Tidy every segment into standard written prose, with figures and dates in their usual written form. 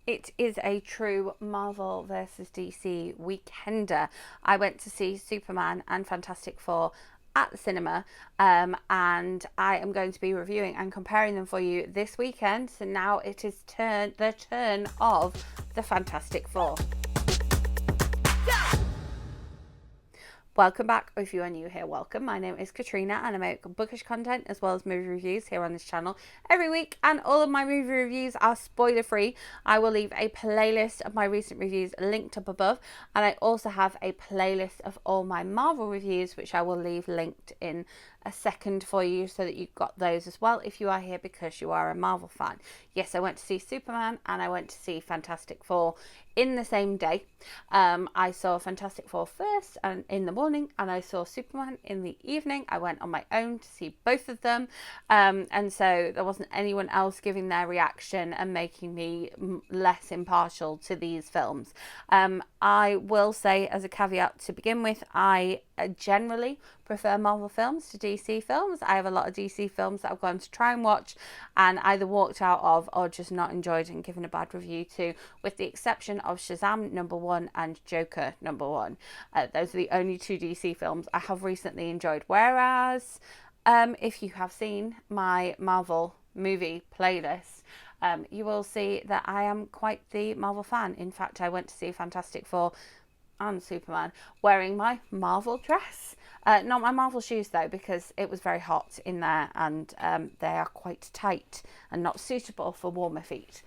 It is a true Marvel versus DC weekender. I went to see Superman and Fantastic Four at the cinema, and I am going to be reviewing and comparing them for you this weekend. So now it is the turn of the Fantastic Four. Welcome back, or if you are new here, welcome. My name is Katrina and I make bookish content as well as movie reviews here on this channel every week, and all of my movie reviews are spoiler free. I will leave a playlist of my recent reviews linked up above, and I also have a playlist of all my Marvel reviews which I will leave linked in a second for you, so that you've got those as well if you are here because you are a Marvel fan. Yes, I went to see Superman and I went to see Fantastic Four in the same day. I saw Fantastic Four first and in the morning, and I saw Superman in the evening. I went on my own to see both of them, and so there wasn't anyone else giving their reaction and making me less impartial to these films. I will say, as a caveat to begin with, I generally prefer Marvel films to DC films. I have a lot of DC films that I've gone to try and watch and either walked out of or just not enjoyed and given a bad review to, with the exception of Shazam #1 and Joker #1. Those are the only two DC films I have recently enjoyed. Whereas, if you have seen my Marvel movie playlist, you will see that I am quite the Marvel fan. In fact, I went to see Fantastic Four and Superman wearing my Marvel dress. Not my Marvel shoes though, because it was very hot in there, and they are quite tight and not suitable for warmer feet.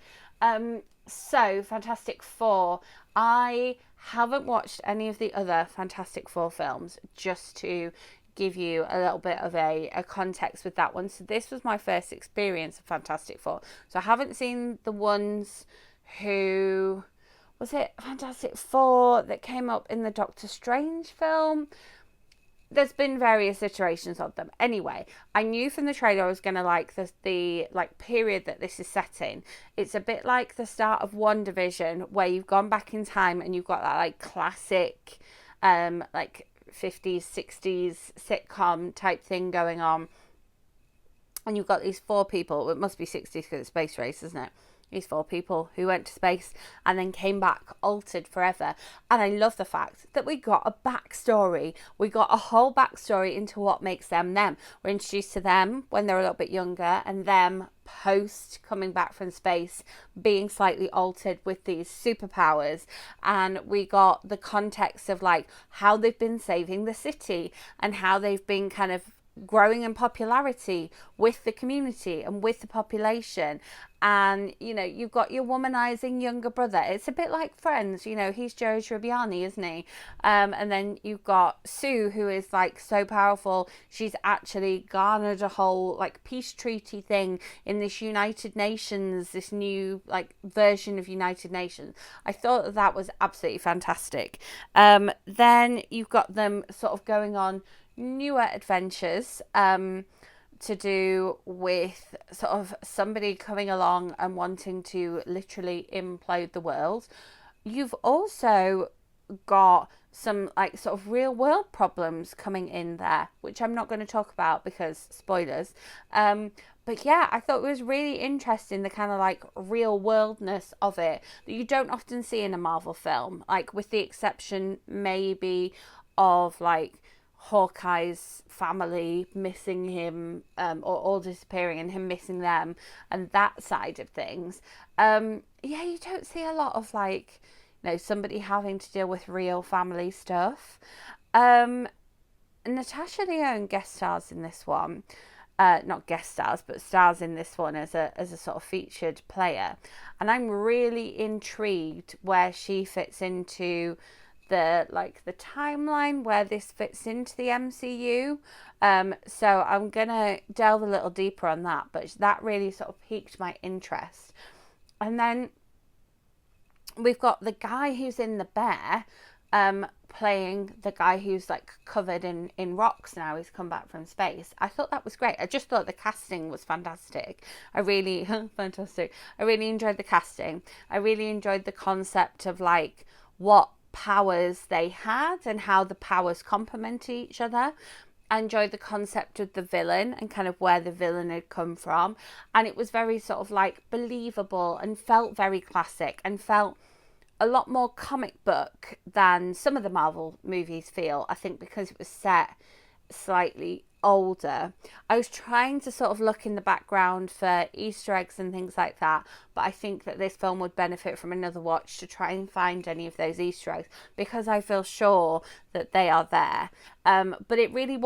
So Fantastic Four, I haven't watched any of the other Fantastic Four films, just to give you a little bit of a context with that one. So this was my first experience of Fantastic Four. So I haven't seen the ones who... Was it Fantastic Four that came up in the Doctor Strange film? There's been various iterations of them. Anyway, I knew from the trailer I was going to like the period that this is set in. It's a bit like the start of WandaVision, where you've gone back in time and you've got that classic 50s, 60s sitcom type thing going on. And you've got these four people. It must be 60s because it's space race, isn't it? These four people who went to space and then came back altered forever. And I love the fact that we got a backstory. We got a whole backstory into what makes them them. We're introduced to them when they're a little bit younger, and them post coming back from space being slightly altered with these superpowers. And we got the context of how they've been saving the city and how they've been kind of growing in popularity with the community and with the population. And you've got your womanizing younger brother. It's a bit like Friends, he's Joe Tribbiani, isn't he? And then you've got Sue, who is so powerful, she's actually garnered a whole peace treaty thing in this United Nations, this new version of United Nations. I thought that was absolutely fantastic. Then you've got them sort of going on newer adventures to do with sort of somebody coming along and wanting to literally implode the world. You've also got some sort of real world problems coming in there, which I'm not going to talk about because spoilers. But yeah, I thought it was really interesting, the kind of real worldness of it that you don't often see in a Marvel film, with the exception maybe of Hawkeye's family missing him, or all disappearing and him missing them, and that side of things. You don't see a lot of somebody having to deal with real family stuff. Natasha Lyonne guest stars in this one. Not guest stars, but stars in this one as a sort of featured player, and I'm really intrigued where she fits into the timeline, where this fits into the MCU. So I'm gonna delve a little deeper on that, but that really sort of piqued my interest. And then we've got the guy who's in The Bear, playing the guy who's covered in rocks now. He's come back from space. I thought that was great. I just thought the casting was fantastic. I really fantastic. I really enjoyed the casting. I really enjoyed the concept of what powers they had and how the powers complement each other. I enjoyed the concept of the villain and kind of where the villain had come from. And it was very sort of like believable and felt very classic and felt a lot more comic book than some of the Marvel movies feel. I think because it was set slightly older. I was trying to sort of look in the background for Easter eggs and things like that, but I think that this film would benefit from another watch to try and find any of those Easter eggs, because I feel sure that they are there. But it really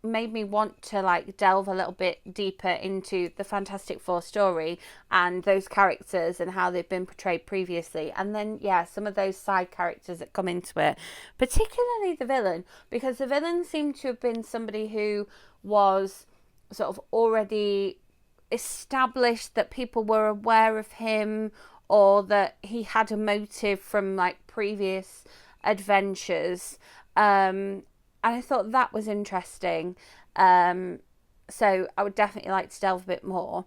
made me want to like delve a little bit deeper into the Fantastic Four story and those characters and how they've been portrayed previously. And then, yeah, some of those side characters that come into it, particularly the villain, because the villain seemed to have been somebody who was sort of already established, that people were aware of him, or that he had a motive from like previous adventures. And I thought that was interesting. So I would definitely like to delve a bit more.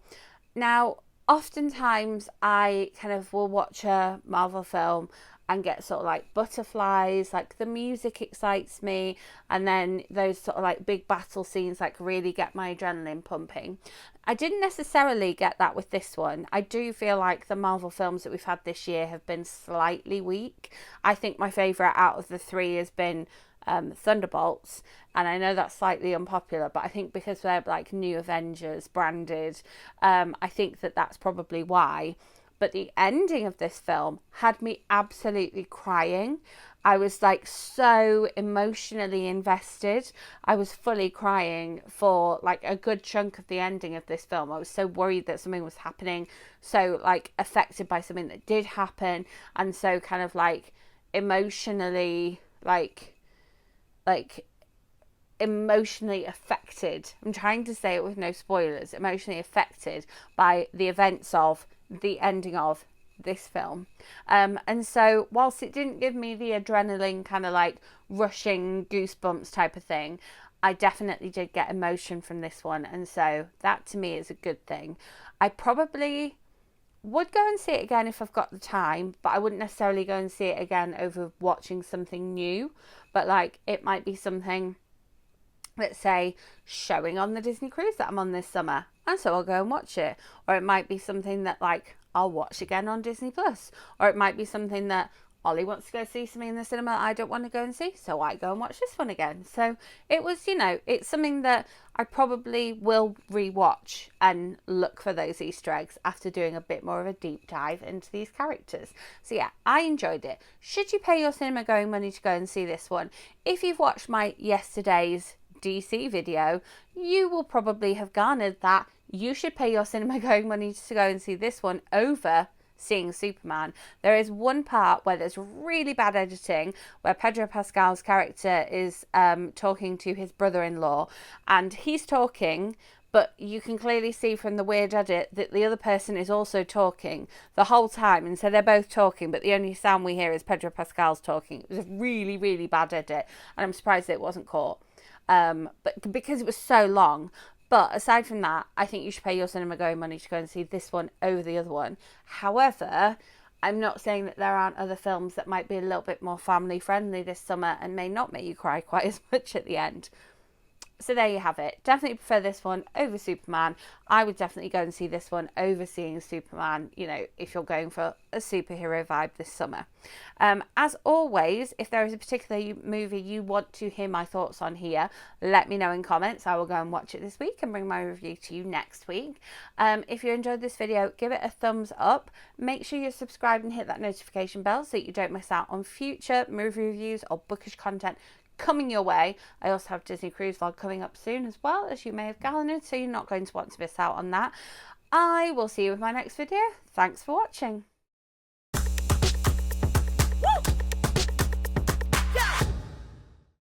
Now, oftentimes I kind of will watch a Marvel film and get sort of like butterflies, like the music excites me, and then those sort of like big battle scenes like really get my adrenaline pumping. I didn't necessarily get that with this one. I do feel like the Marvel films that we've had this year have been slightly weak. I think my favourite out of the three has been Thunderbolts, and I know that's slightly unpopular, but I think because they're like new Avengers branded, I think that that's probably why. But the ending of this film had me absolutely crying. I was like so emotionally invested. I was fully crying for like a good chunk of the ending of this film. I was so worried that something was happening, so like affected by something that did happen, and so kind of like emotionally emotionally affected. I'm trying to say it with no spoilers. Emotionally affected by the events of the ending of this film. And so whilst it didn't give me the adrenaline kind of like rushing goosebumps type of thing, I definitely did get emotion from this one, and so that to me is a good thing. I probably would go and see it again if I've got the time, but I wouldn't necessarily go and see it again over watching something new. But like it might be something, let's say, showing on the Disney cruise that I'm on this summer, and so I'll go and watch it. Or it might be something that like I'll watch again on Disney Plus. Or it might be something that Ollie wants to go see something in the cinema that I don't want to go and see, so I go and watch this one again. So it was, it's something that I probably will rewatch and look for those Easter eggs after doing a bit more of a deep dive into these characters. So yeah, I enjoyed it. Should you pay your cinema going money to go and see this one? If you've watched my yesterday's DC video, you will probably have garnered that you should pay your cinema going money to go and see this one over seeing Superman. There is one part where there's really bad editing, where Pedro Pascal's character is talking to his brother-in-law, and he's talking, but you can clearly see from the weird edit that the other person is also talking the whole time, and so they're both talking, but the only sound we hear is Pedro Pascal's talking. It was a really, really bad edit, and I'm surprised that it wasn't caught, but because it was so long. But aside from that, I think you should pay your cinema going money to go and see this one over the other one. However, I'm not saying that there aren't other films that might be a little bit more family friendly this summer and may not make you cry quite as much at the end. So there you have it. Definitely prefer this one over Superman. I would definitely go and see this one over seeing Superman, if you're going for a superhero vibe this summer. As always, if there is a particular movie you want to hear my thoughts on here, let me know in comments. I will go and watch it this week and bring my review to you next week. If you enjoyed this video, give it a thumbs up. Make sure you're subscribed and hit that notification bell so that you don't miss out on future movie reviews or bookish content coming your way. I also have Disney Cruise Vlog coming up soon as well, as you may have gathered, so you're not going to want to miss out on that. I will see you with my next video. Thanks for watching.